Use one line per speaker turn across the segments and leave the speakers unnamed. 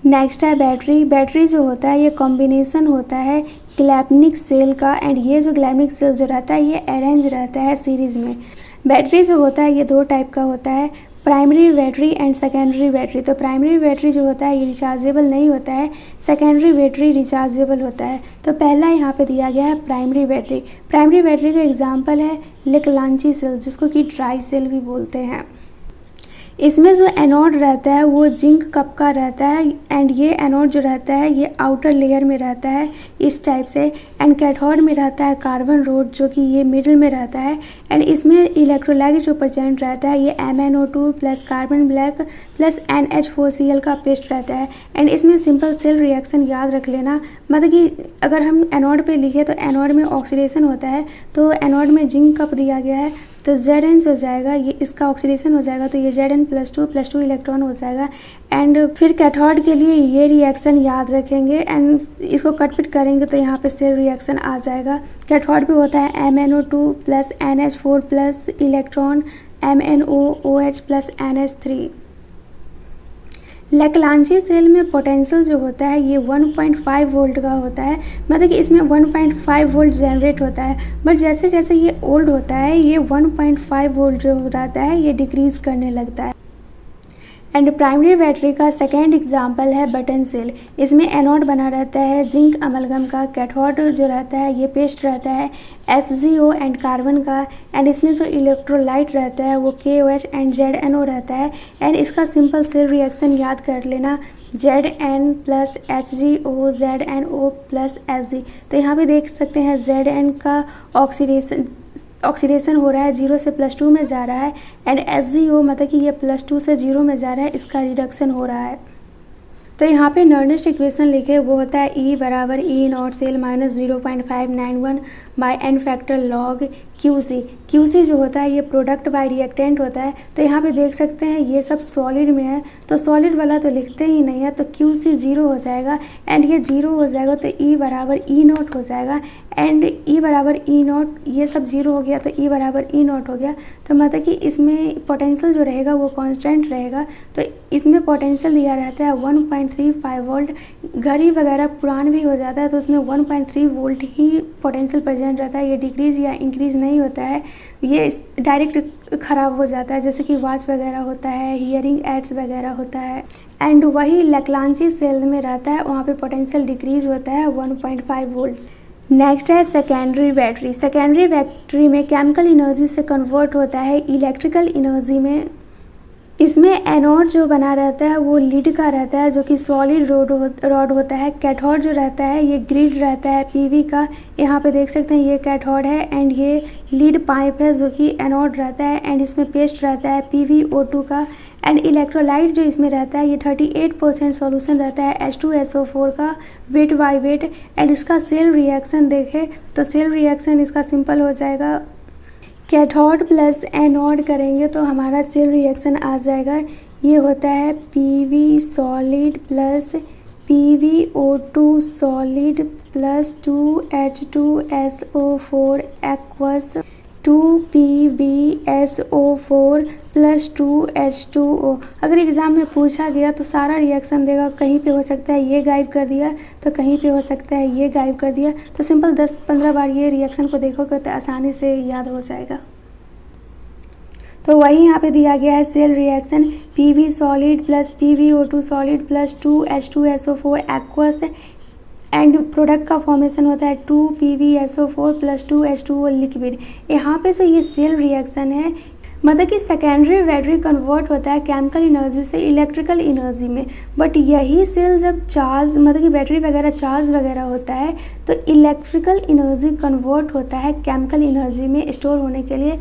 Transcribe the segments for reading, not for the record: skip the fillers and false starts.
Next है battery. Battery जो होता है ये कॉम्बिनेशन होता है ग्लैप्निक सेल का, एंड ये जो ग्लैप्निक सेल जो रहता है ये अरेंज रहता है सीरीज़ में। बैटरी जो होता है ये दो टाइप का होता है, primary battery and secondary battery. तो प्राइमरी बैटरी जो होता है ये रिचार्जेबल नहीं होता है, सेकेंडरी बैटरी रिचार्जेबल होता है। तो पहला यहाँ पे दिया गया है प्राइमरी बैटरी। प्राइमरी बैटरी का एग्जांपल है लेक्लांची सेल, जिसको कि ट्राई सेल भी बोलते हैं। इसमें जो एनोड रहता है वो जिंक कप का रहता है, एंड ये एनोड जो रहता है ये आउटर लेयर में रहता है इस टाइप से, एंड कैथोड में रहता है कार्बन रोड जो कि ये मिडिल में रहता है। एंड इसमें इलेक्ट्रोलाइट जो प्रेजेंट रहता है ये MnO2 plus carbon black plus NH4Cl का पेस्ट रहता है। एंड इसमें सिंपल सेल रिएक्शन याद रख लेना, मतलब कि अगर हम एनोड पे लिखे तो एनोड में ऑक्सीडेशन होता है, तो एनोड में जिंक कप दिया गया है तो Zn हो जाएगा, ये इसका ऑक्सीडेशन हो जाएगा तो ये Zn+2 इलेक्ट्रॉन हो जाएगा। एंड फिर कैथोड के लिए ये रिएक्शन याद रखेंगे एंड इसको कट पिट करेंगे तो यहाँ पे सेल रिएक्शन आ जाएगा। कैथोड भी होता है MnO2 plus NH4 plus electron MnOOH plus NH3। Leclanche cell में पोटेंशियल जो होता है ये 1.5 वोल्ट का होता है, मतलब कि इसमें 1.5 वोल्ट जनरेट होता है। बट जैसे जैसे ये ओल्ड होता है ये 1.5 वोल्ट जो रहता है ये डिक्रीज़ करने लगता है। एंड प्राइमरी बैटरी का सेकेंड एग्जांपल है बटन सेल। इसमें एनोड बना रहता है जिंक अमलगम का, कैथोड जो रहता है ये पेस्ट रहता है HgO एंड कार्बन का, एंड इसमें जो इलेक्ट्रोलाइट रहता है वो KOH एंड ZnO रहता है। एंड इसका सिंपल सेल रिएक्शन याद कर लेना, Zn plus HgO ZnO plus Hg। तो यहाँ पे देख सकते हैं Zn का ऑक्सीडेशन हो रहा है 0 से +2 में जा रहा है, एंड HgO मतलब कि ये +2 से 0 में जा रहा है, इसका रिडक्शन हो रहा है। तो यहाँ पे नर्निस्ट इक्वेशन लिखे वो होता है E बराबर E naught cell minus 0.591 by n factor log QC। QC जो होता है ये प्रोडक्ट बाय रिएक्टेंट होता है। तो यहाँ पे देख सकते हैं ये सब सॉलिड में है, तो सॉलिड वाला तो लिखते ही नहीं है, तो QC 0 हो जाएगा, एंड ये 0 हो जाएगा तो E बराबर E नॉट हो जाएगा, एंड E बराबर E नॉट, ये सब 0 हो गया तो E बराबर E नॉट हो गया। तो मतलब कि इसमें पोटेंशियल जो रहेगा वो कांस्टेंट रहेगा। तो इसमें पोटेंशियल दिया रहता है 1.35 वोल्ट। घड़ी वगैरह पुरान भी हो जाता है तो उसमें 1.3 वोल्ट ही पोटेंशियल प्रेजेंट रहता है, ये डिक्रीज़ या इंक्रीज़ नहीं होता है, ये डायरेक्ट ख़राब हो जाता है, जैसे कि वॉच वगैरह होता है, हियरिंग एड्स वगैरह होता है। एंड वही लेक्लांची सेल में रहता है, वहाँ पे पोटेंशियल डिक्रीज़ होता है 1.5 वोल्ट। नेक्स्ट है सेकेंडरी बैटरी। सेकेंडरी बैटरी में केमिकल एनर्जी से कन्वर्ट होता है इलेक्ट्रिकल एनर्जी में। इसमें एनोड जो बना रहता है वो लीड का रहता है जो कि सॉलिड रॉड होता है। कैथोड जो रहता है ये ग्रिड रहता है PV का, यहाँ पे देख सकते हैं ये कैथोड है, एंड ये लीड पाइप है जो कि एनोड रहता है, एंड इसमें पेस्ट रहता है PvO2 का, एंड इलेक्ट्रोलाइट जो इसमें रहता है ये 38% सॉल्यूशन रहता है H2SO4 का वेट बाई वेट। एंड इसका सेल रिएक्शन देखें तो सेल रिएक्शन इसका सिंपल हो जाएगा, कैथोड प्लस एनोड करेंगे तो हमारा सेल रिएक्शन आ जाएगा। ये होता है PV solid plus PvO2 solid plus 2H2SO4 aqueous 2PbSO4 plus 2H2O। अगर एग्ज़ाम में पूछा गया तो सारा रिएक्शन देगा, कहीं पे हो सकता है ये गायब कर दिया तो कहीं पे हो सकता है ये गायब कर दिया। तो सिंपल 10-15 बार ये रिएक्शन को देखोगे तो आसानी से याद हो जाएगा। तो वही यहाँ पे दिया गया है cell reaction PV solid plus PvO2 solid plus 2H2SO4 aqueous, and product का फॉर्मेशन होता है 2PbSO4 प्लस 2H2O लिक्विड। यहाँ पे जो ये सेल रिएक्शन है मतलब कि सेकेंडरी बैटरी कन्वर्ट होता है केमिकल एनर्जी से इलेक्ट्रिकल एनर्जी में, बट यही सेल जब चार्ज मतलब कि बैटरी वगैरह चार्ज वगैरह होता है तो इलेक्ट्रिकल एनर्जी कन्वर्ट होता है केमिकल एनर्जी में स्टोर होने के लिए।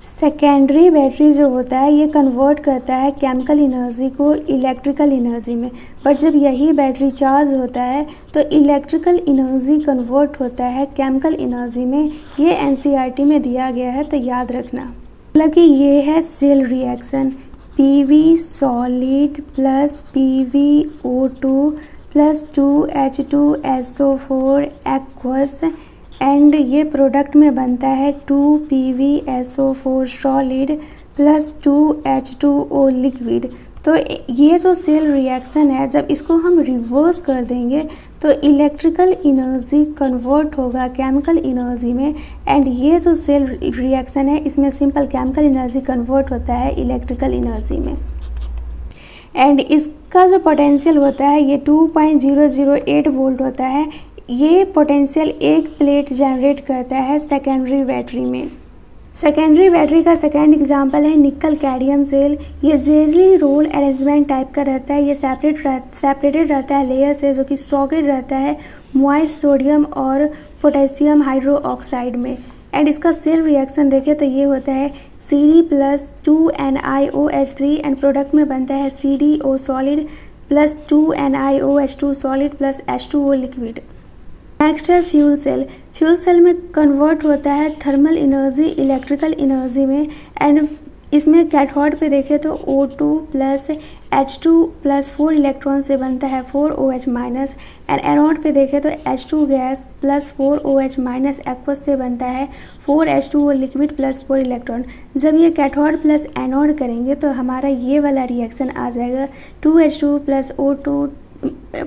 सेकेंडरी बैटरी जो होता है ये कन्वर्ट करता है केमिकल एनर्जी को इलेक्ट्रिकल एनर्जी में, बट जब यही बैटरी चार्ज होता है तो इलेक्ट्रिकल एनर्जी कन्वर्ट होता है केमिकल एनर्जी में। ये NCERT में दिया गया है तो याद रखना। मतलब कि ये है cell reaction PV solid plus PvO2 plus 2H2SO4 aqueous, and ये प्रोडक्ट में बनता है 2PbSO4 solid plus 2H2O liquid. तो ये जो सेल रिएक्शन है, जब इसको हम रिवर्स कर देंगे तो इलेक्ट्रिकल एनर्जी कन्वर्ट होगा केमिकल एनर्जी में, एंड ये जो सेल रिएक्शन है इसमें सिंपल केमिकल एनर्जी कन्वर्ट होता है इलेक्ट्रिकल एनर्जी में। एंड इसका जो पोटेंशियल होता है ये 2.008 वोल्ट होता है। ये पोटेंशियल एक प्लेट जनरेट करता है सेकेंडरी बैटरी में। सेकेंडरी बैटरी का सेकेंड एग्जांपल है निकल कैडमियम सेल। ये जेली रोल अरेंजमेंट टाइप का रहता है। ये सेपरेटेड रहता है लेयर से, जो कि सॉकेट रहता है मॉइस्ट सोडियम और पोटेशियम हाइड्रोक्साइड में। एंड इसका सेल रिएक्शन देखें तो ये होता है CD+2NiOH3 एंड प्रोडक्ट में बनता है CdO solid plus 2NiOH2 solid plus H2O liquid. Next है फ्यूल सेल। फ्यूल सेल में कन्वर्ट होता है थर्मल एनर्जी इलेक्ट्रिकल एनर्जी में, एंड इसमें कैथोड पे देखें तो O2 plus H2 plus 4 electron से बनता है 4OH माइनस, एंड एनोड पे देखें तो H2 gas plus 4OH minus aqueous से बनता है 4H2O लिक्विड प्लस 4 इलेक्ट्रॉन। जब ये कैथोड प्लस एनोड करेंगे तो हमारा ये वाला रिएक्शन आ जाएगा 2H2 प्लस O2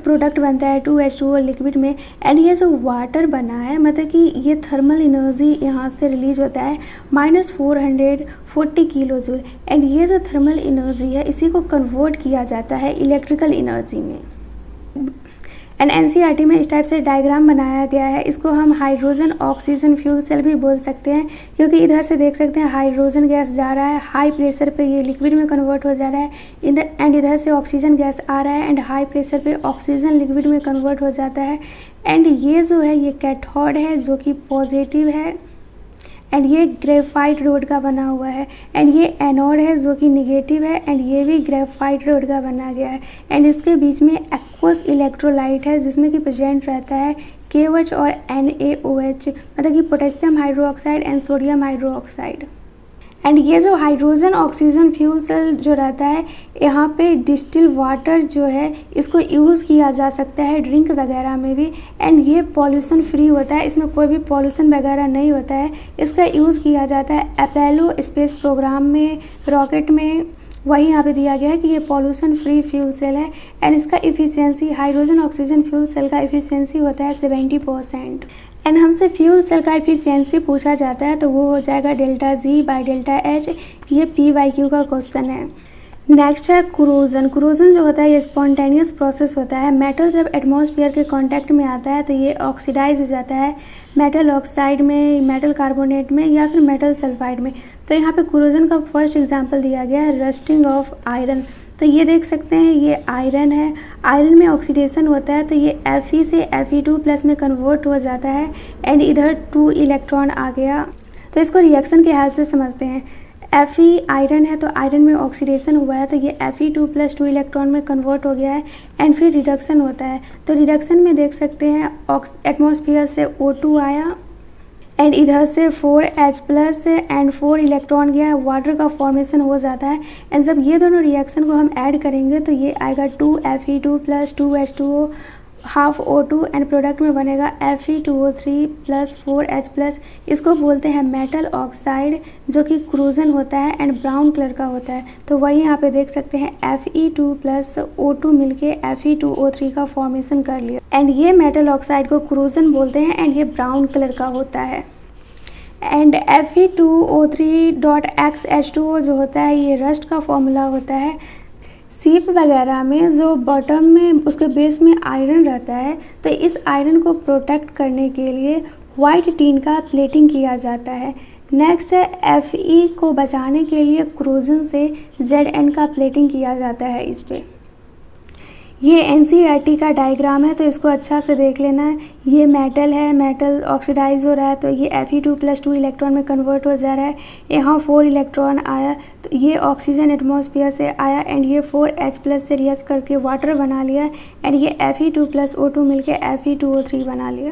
प्रोडक्ट बनता है 2H2O लिक्विड में। एंड ये जो वाटर बना है मतलब कि ये थर्मल एनर्जी यहाँ से रिलीज होता है -440 किलो जूल, एंड ये जो थर्मल एनर्जी है इसी को कन्वर्ट किया जाता है इलेक्ट्रिकल एनर्जी में। एंड NCERT में इस टाइप से डायग्राम बनाया गया है। इसको हम हाइड्रोजन ऑक्सीजन फ्यूल सेल भी बोल सकते हैं, क्योंकि इधर से देख सकते हैं हाइड्रोजन गैस जा रहा है, हाई प्रेशर पे ये लिक्विड में कन्वर्ट हो जा रहा है, इधर से ऑक्सीजन गैस आ रहा है एंड हाई प्रेशर पे ऑक्सीजन लिक्विड में कन्वर्ट हो जाता है। एंड ये जो है ये कैथोड है जो कि पॉजिटिव है, एंड ये ग्रेफाइट रोड का बना हुआ है, एंड ये एनोड है जो कि निगेटिव है, एंड ये भी ग्रेफाइट रोड का बना गया है। एंड इसके बीच में एक्वस इलेक्ट्रोलाइट है जिसमें कि प्रेजेंट रहता है KOH और NaOH, मतलब कि potassium hydroxide and sodium hydroxide. And ये जो हाइड्रोजन ऑक्सीजन फ्यूल सेल जो रहता है, यहाँ पे डिस्टिल वाटर जो है इसको यूज़ किया जा सकता है ड्रिंक वगैरह में भी, एंड ये पॉल्यूशन फ्री होता है, इसमें कोई भी पॉल्यूशन वगैरह नहीं होता है। इसका यूज़ किया जाता है अपोलो स्पेस प्रोग्राम में, रॉकेट में, वही यहाँ पे दिया गया है कि ये पॉल्यूशन फ्री फ्यूल सेल है। एंड इसका efficiency hydrogen oxygen fuel cell का इफ़िशियंसी होता है 70%। एंड हमसे फ्यूल सेल का इफ़िशियंसी पूछा जाता है तो वो हो जाएगा ΔG/ΔH। ये PYQ का क्वेश्चन है। नेक्स्ट है क्रोजन। क्रोजन जो होता है ये स्पॉन्टेनियस प्रोसेस होता है। मेटल जब एटमॉस्फेयर के कांटेक्ट में आता है तो ये ऑक्सीडाइज हो जाता है मेटल ऑक्साइड में, मेटल कार्बोनेट में या फिर मेटल सल्फाइड में। तो यहाँ पे क्रोजन का फर्स्ट एग्जांपल दिया गया है रस्टिंग ऑफ आयरन। तो ये देख सकते हैं ये आयरन है, आयरन में ऑक्सीडेशन होता है तो ये Fe से Fe2 प्लस में कन्वर्ट हो जाता है, एंड इधर 2 इलेक्ट्रॉन आ गया। तो इसको रिएक्शन के हेल्प से समझते हैं। Fe आयरन है तो आयरन में ऑक्सीडेशन हुआ है तो ये Fe2 प्लस 2 इलेक्ट्रॉन में कन्वर्ट हो गया है, एंड फिर रिडक्शन होता है। तो रिडक्शन में देख सकते हैं एटमॉस्फेयर से O2 आया, एंड इधर से 4H प्लस एंड 4 इलेक्ट्रॉन गया है, वाटर का फॉर्मेशन हो जाता है। एंड जब ये दोनों रिएक्शन को हम ऐड करेंगे तो ये आएगा 2Fe2 plus 2H2O half O2, and product में बनेगा Fe2O3 प्लस 4H प्लस। इसको बोलते हैं मेटल ऑक्साइड जो कि क्रोजन होता है एंड ब्राउन कलर का होता है। तो वही यहाँ पे देख सकते हैं Fe2 प्लस O2 मिलके Fe2O3 का फॉर्मेशन कर लिया, एंड ये मेटल ऑक्साइड को क्रोजन बोलते हैं एंड ये ब्राउन कलर का होता है। एंड Fe2O3.XH2O जो होता है ये रस्ट का फॉर्मूला होता है। सीप वगैरह में जो बॉटम में उसके बेस में आयरन रहता है तो इस आयरन को प्रोटेक्ट करने के लिए वाइट टीन का प्लेटिंग किया जाता है। नेक्स्ट है Fe को बचाने के लिए क्रोजन से Zn का प्लेटिंग किया जाता है इस पर। ये NCERT का डायग्राम है तो इसको अच्छा से देख लेना है। ये मेटल है, मेटल ऑक्सीडाइज हो रहा है तो ये Fe2 प्लस 2 इलेक्ट्रॉन में कन्वर्ट हो जा रहा है। यहाँ 4 इलेक्ट्रॉन आया तो ये ऑक्सीजन एटमॉस्फेयर से आया, एंड ये 4H प्लस से रिएक्ट करके वाटर बना लिया, एंड ये Fe2 प्लस O2 मिलके Fe2O3 बना लिया।